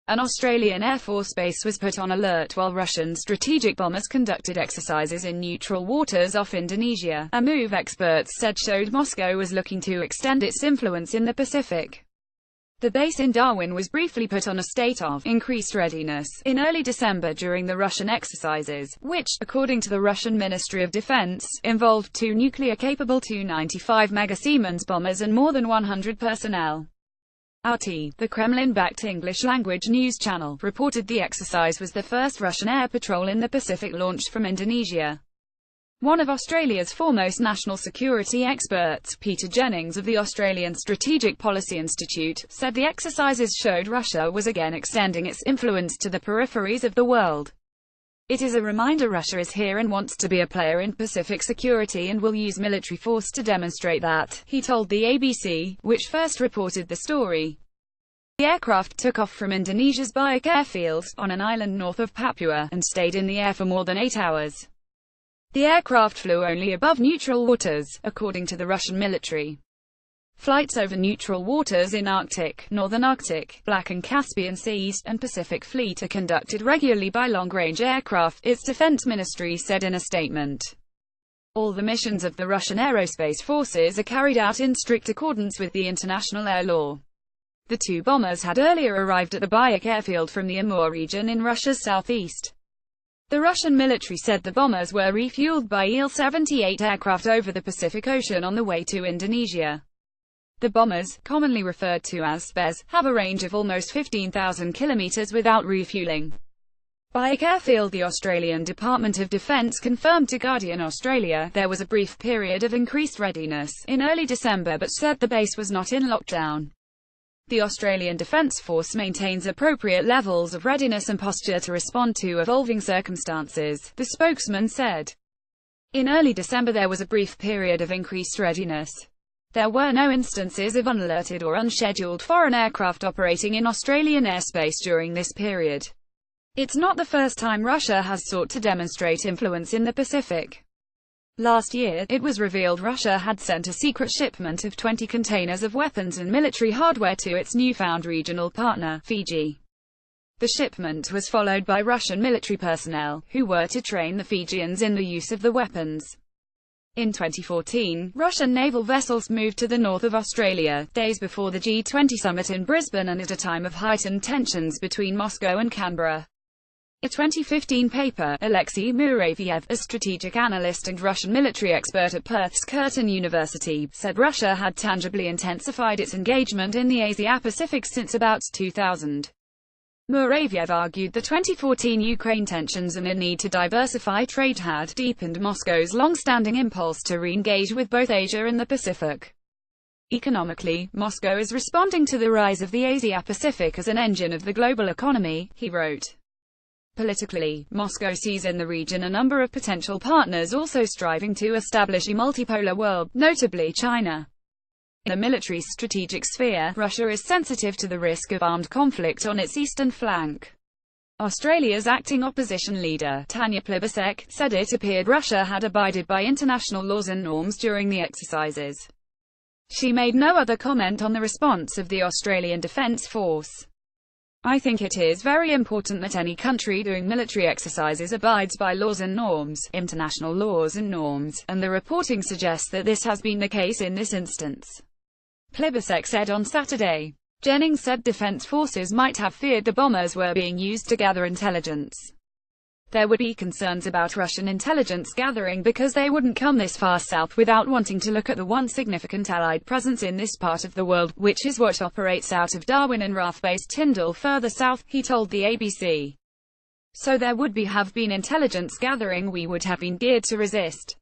An Australian Air Force base was put on alert while Russian strategic bombers conducted exercises in neutral waters off Indonesia, a move experts said showed Moscow was looking to extend its influence in the Pacific. The base in Darwin was briefly put on a state of increased readiness in early December during the Russian exercises, which, according to the Russian Ministry of Defense, involved 2 nuclear-capable Tu-95 Mega Siemens bombers and more than 100 personnel. RT, the Kremlin-backed English-language news channel, reported the exercise was the first Russian air patrol in the Pacific launched from Indonesia. One of Australia's foremost national security experts, Peter Jennings of the Australian Strategic Policy Institute, said the exercises showed Russia was again extending its influence to the peripheries of the world. It is a reminder Russia is here and wants to be a player in Pacific security and will use military force to demonstrate that, he told the ABC, which first reported the story. The aircraft took off from Indonesia's Biak airfield, on an island north of Papua, and stayed in the air for more than 8 hours. The aircraft flew only above neutral waters, according to the Russian military. Flights over neutral waters in Arctic, Northern Arctic, Black and Caspian Seas, and Pacific Fleet are conducted regularly by long-range aircraft, its defense ministry said in a statement. All the missions of the Russian aerospace forces are carried out in strict accordance with the international air law. The 2 bombers had earlier arrived at the Biak airfield from the Amur region in Russia's southeast. The Russian military said the bombers were refueled by Il-78 aircraft over the Pacific Ocean on the way to Indonesia. The bombers, commonly referred to as Spes, have a range of almost 15,000 kilometers without refueling. Biak airfield. The Australian Department of Defence confirmed to Guardian Australia there was a brief period of increased readiness in early December but said the base was not in lockdown. The Australian Defence Force maintains appropriate levels of readiness and posture to respond to evolving circumstances, the spokesman said. In early December there was a brief period of increased readiness. There were no instances of unalerted or unscheduled foreign aircraft operating in Australian airspace during this period. It's not the first time Russia has sought to demonstrate influence in the Pacific. Last year, it was revealed Russia had sent a secret shipment of 20 containers of weapons and military hardware to its newfound regional partner, Fiji. The shipment was followed by Russian military personnel, who were to train the Fijians in the use of the weapons. In 2014, Russian naval vessels moved to the north of Australia, days before the G20 summit in Brisbane and at a time of heightened tensions between Moscow and Canberra. A 2015 paper, Alexei Muravyev, a strategic analyst and Russian military expert at Perth's Curtin University, said Russia had tangibly intensified its engagement in the Asia-Pacific since about 2000. Muravyev argued the 2014 Ukraine tensions and a need to diversify trade had deepened Moscow's long-standing impulse to re-engage with both Asia and the Pacific. Economically, Moscow is responding to the rise of the Asia-Pacific as an engine of the global economy, he wrote. Politically, Moscow sees in the region a number of potential partners also striving to establish a multipolar world, notably China. In the military strategic sphere, Russia is sensitive to the risk of armed conflict on its eastern flank. Australia's acting opposition leader, Tanya Plibersek, said it appeared Russia had abided by international laws and norms during the exercises. She made no other comment on the response of the Australian Defence Force. I think it is very important that any country doing military exercises abides by laws and norms, international laws and norms, and the reporting suggests that this has been the case in this instance. Plibersek said on Saturday. Jennings said defense forces might have feared the bombers were being used to gather intelligence. There would be concerns about Russian intelligence gathering because they wouldn't come this far south without wanting to look at the one significant Allied presence in this part of the world, which is what operates out of Darwin and RAF-based Tyndall further south, he told the ABC. So there would have been intelligence gathering we would have been geared to resist.